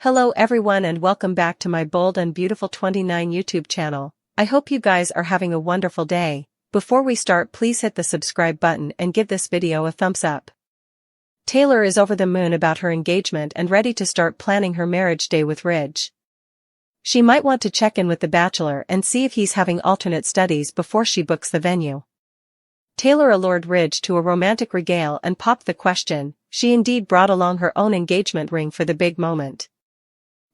Hello everyone and welcome back to my Bold and Beautiful 29 YouTube channel. I hope you guys are having a wonderful day. Before we start, please hit the subscribe button and give this video a thumbs up. Taylor is over the moon about her engagement and ready to start planning her marriage day with Ridge. She might want to check in with the bachelor and see if he's having alternate studies before she books the venue. Taylor allured Ridge to a romantic regale and popped the question. She indeed brought along her own engagement ring for the big moment.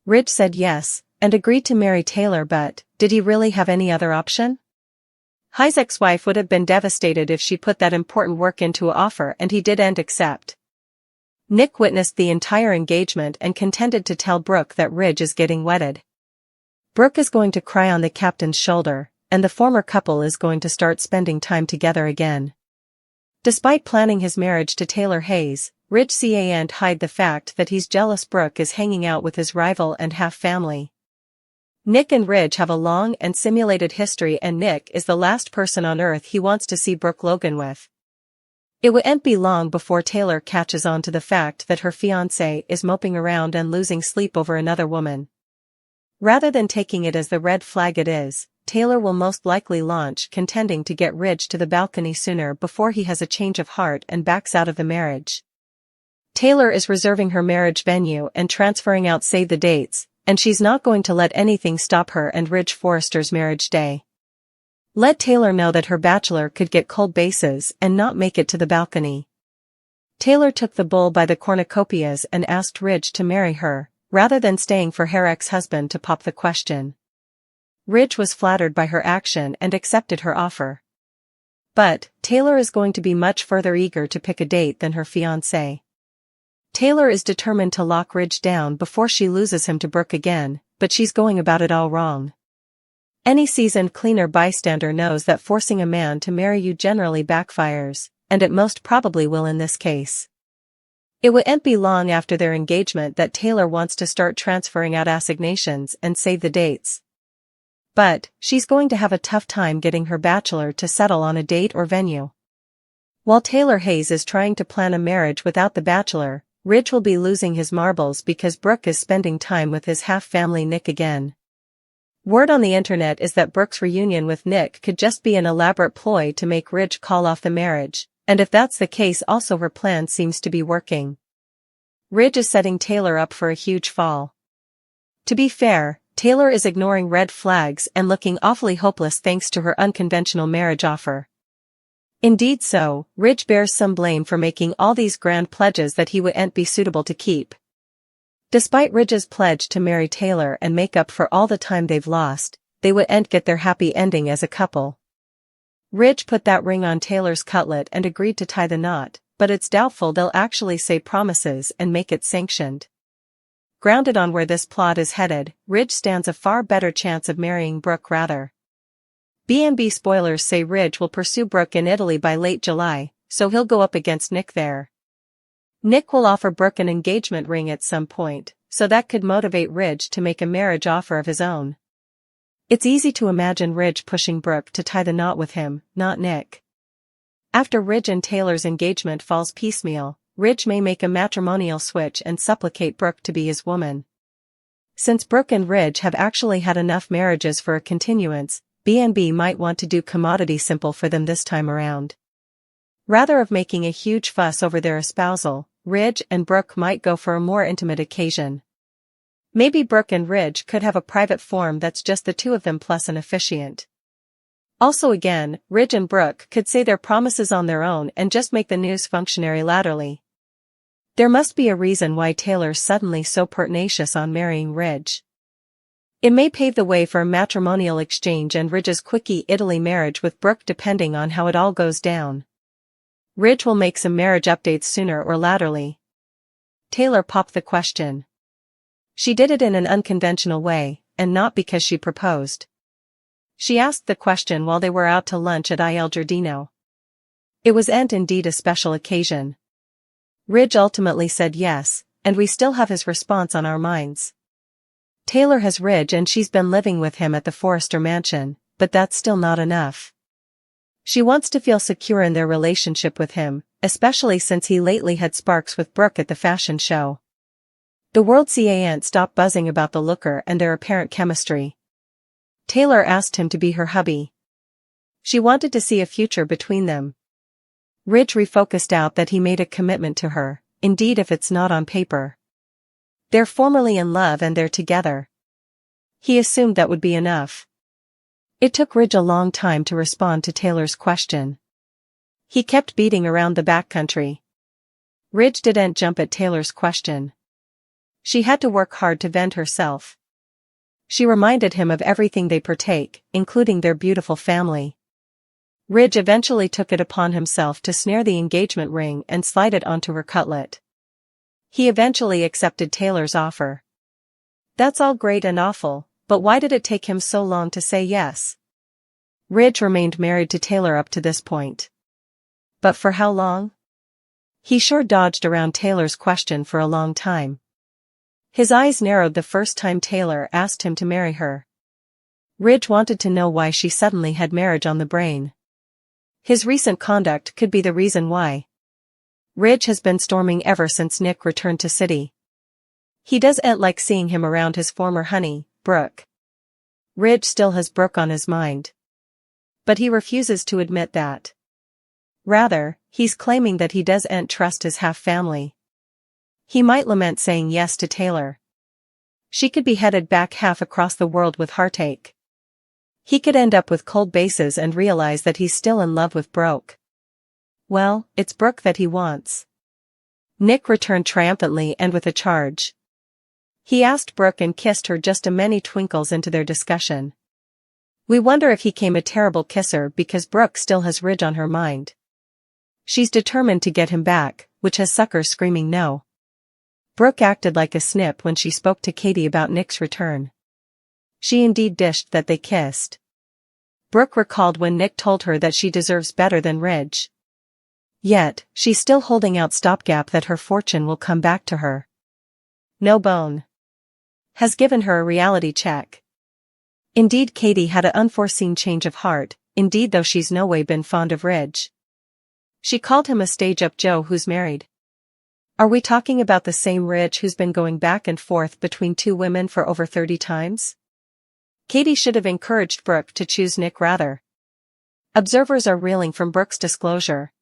Ridge said yes, and agreed to marry Taylor, but did he really have any other option? High's ex-wife would have been devastated if she put that important work into an offer, and he didn't accept. Nick witnessed the entire engagement and contended to tell Brooke that Ridge is getting wedded. Brooke is going to cry on the captain's shoulder, and the former couple is going to start spending time together again. Despite planning his marriage to Taylor Hayes, Ridge can't hide the fact that he's jealous Brooke is hanging out with his rival and half-family. Nick and Ridge have a long and simulated history, and Nick is the last person on earth he wants to see Brooke Logan with. It wouldn't be long before Taylor catches on to the fact that her fiancé is moping around and losing sleep over another woman. Rather than taking it as the red flag it is, Taylor will most likely launch contending to get Ridge to the balcony sooner before he has a change of heart and backs out of the marriage. Taylor is reserving her marriage venue and transferring out save the dates, and she's not going to let anything stop her and Ridge Forrester's marriage day. Let Taylor know that her bachelor could get cold bases and not make it to the balcony. Taylor took the bull by the cornucopias and asked Ridge to marry her, rather than staying for her ex-husband to pop the question. Ridge was flattered by her action and accepted her offer. But Taylor is going to be much further eager to pick a date than her fiancé. Taylor is determined to lock Ridge down before she loses him to Brooke again, but she's going about it all wrong. Any seasoned cleaner bystander knows that forcing a man to marry you generally backfires, and it most probably will in this case. It wouldn't be long after their engagement that Taylor wants to start transferring out assignations and save the dates. But she's going to have a tough time getting her bachelor to settle on a date or venue. While Taylor Hayes is trying to plan a marriage without the bachelor, Ridge will be losing his marbles because Brooke is spending time with his half-family Nick again. Word on the internet is that Brooke's reunion with Nick could just be an elaborate ploy to make Ridge call off the marriage, and if that's the case, also her plan seems to be working. Ridge is setting Taylor up for a huge fall. To be fair, Taylor is ignoring red flags and looking awfully hopeless thanks to her unconventional marriage offer. Indeed so, Ridge bears some blame for making all these grand pledges that he wouldn't be suitable to keep. Despite Ridge's pledge to marry Taylor and make up for all the time they've lost, they wouldn't get their happy ending as a couple. Ridge put that ring on Taylor's cutlet and agreed to tie the knot, but it's doubtful they'll actually say promises and make it sanctioned. Grounded on where this plot is headed, Ridge stands a far better chance of marrying Brooke rather. B&B Spoilers say Ridge will pursue Brooke in Italy by late July, so he'll go up against Nick there. Nick will offer Brooke an engagement ring at some point, so that could motivate Ridge to make a marriage offer of his own. It's easy to imagine Ridge pushing Brooke to tie the knot with him, not Nick. After Ridge and Taylor's engagement falls piecemeal, Ridge may make a matrimonial switch and supplicate Brooke to be his woman. Since Brooke and Ridge have actually had enough marriages for a continuance, B&B might want to do commodity simple for them this time around. Rather of making a huge fuss over their espousal, Ridge and Brooke might go for a more intimate occasion. Maybe Brooke and Ridge could have a private form that's just the two of them plus an officiant. Also again, Ridge and Brooke could say their promises on their own and just make the news functionary laterally. There must be a reason why Taylor's suddenly so pertinacious on marrying Ridge. It may pave the way for a matrimonial exchange and Ridge's quickie Italy marriage with Brooke depending on how it all goes down. Ridge will make some marriage updates sooner or laterally. Taylor popped the question. She did it in an unconventional way, and not because she proposed. She asked the question while they were out to lunch at Il Giardino. It was indeed a special occasion. Ridge ultimately said yes, and we still have his response on our minds. Taylor has Ridge and she's been living with him at the Forrester mansion, but that's still not enough. She wants to feel secure in their relationship with him, especially since he lately had sparks with Brooke at the fashion show. The world can't stop buzzing about the looker and their apparent chemistry. Taylor asked him to be her hubby. She wanted to see a future between them. Ridge refocused out that he made a commitment to her, indeed if it's not on paper. They're formally in love and they're together. He assumed that would be enough. It took Ridge a long time to respond to Taylor's question. He kept beating around the backcountry. Ridge didn't jump at Taylor's question. She had to work hard to vent herself. She reminded him of everything they partake, including their beautiful family. Ridge eventually took it upon himself to snare the engagement ring and slide it onto her cutlet. He eventually accepted Taylor's offer. That's all great and awful, but why did it take him so long to say yes? Ridge remained married to Taylor up to this point. But for how long? He sure dodged around Taylor's question for a long time. His eyes narrowed the first time Taylor asked him to marry her. Ridge wanted to know why she suddenly had marriage on the brain. His recent conduct could be the reason why. Ridge has been storming ever since Nick returned to city. He doesn't like seeing him around his former honey, Brooke. Ridge still has Brooke on his mind. But he refuses to admit that. Rather, he's claiming that he doesn't trust his half-family. He might lament saying yes to Taylor. She could be headed back half across the world with heartache. He could end up with cold bases and realize that he's still in love with Brooke. Well, it's Brooke that he wants. Nick returned triumphantly and with a charge. He asked Brooke and kissed her just a many twinkles into their discussion. We wonder if he came a terrible kisser because Brooke still has Ridge on her mind. She's determined to get him back, which has suckers screaming no. Brooke acted like a snip when she spoke to Katie about Nick's return. She indeed dished that they kissed. Brooke recalled when Nick told her that she deserves better than Ridge. Yet, she's still holding out stopgap that her fortune will come back to her. No bone. Has given her a reality check. Indeed Katie had an unforeseen change of heart, indeed though she's no way been fond of Ridge. She called him a stage-up Joe who's married. Are we talking about the same Ridge who's been going back and forth between two women for over 30 times? Katie should have encouraged Brooke to choose Nick rather. Observers are reeling from Brooke's disclosure.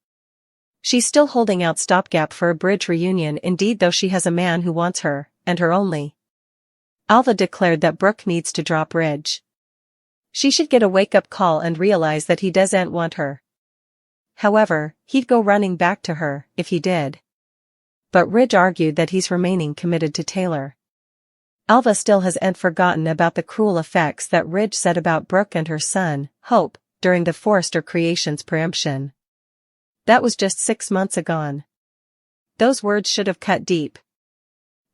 She's still holding out stopgap for a bridge reunion indeed though she has a man who wants her, and her only. Alva declared that Brooke needs to drop Ridge. She should get a wake-up call and realize that he doesn't want her. However, he'd go running back to her, if he did. But Ridge argued that he's remaining committed to Taylor. Alva still hasn't forgotten about the cruel effects that Ridge said about Brooke and her son, Hope, during the Forrester Creations preemption. That was just 6 months agone. Those words should have cut deep.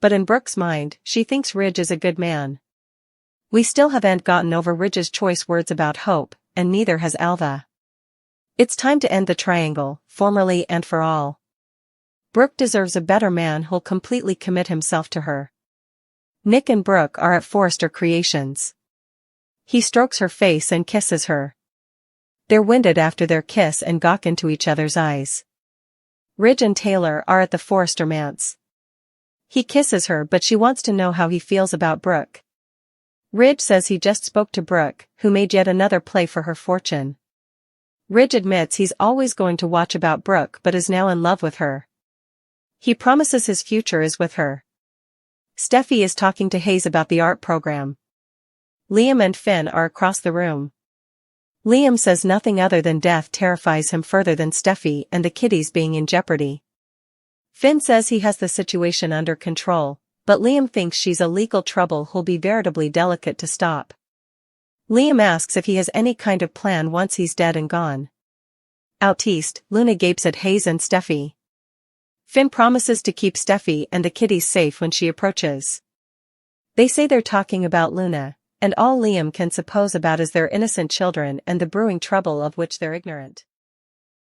But in Brooke's mind, she thinks Ridge is a good man. We still haven't gotten over Ridge's choice words about Hope, and neither has Alva. It's time to end the triangle, formally and for all. Brooke deserves a better man who'll completely commit himself to her. Nick and Brooke are at Forrester Creations. He strokes her face and kisses her. They're winded after their kiss and gawk into each other's eyes. Ridge and Taylor are at the Forrester manse. He kisses her but she wants to know how he feels about Brooke. Ridge says he just spoke to Brooke, who made yet another play for her fortune. Ridge admits he's always going to watch about Brooke but is now in love with her. He promises his future is with her. Steffi is talking to Hayes about the art program. Liam and Finn are across the room. Liam says nothing other than death terrifies him further than Steffi and the kiddies being in jeopardy. Finn says he has the situation under control, but Liam thinks she's a legal trouble who'll be veritably delicate to stop. Liam asks if he has any kind of plan once he's dead and gone. Out east, Luna gapes at Hayes and Steffi. Finn promises to keep Steffi and the kiddies safe when she approaches. They say they're talking about Luna, and all Liam can suppose about is their innocent children and the brewing trouble of which they're ignorant.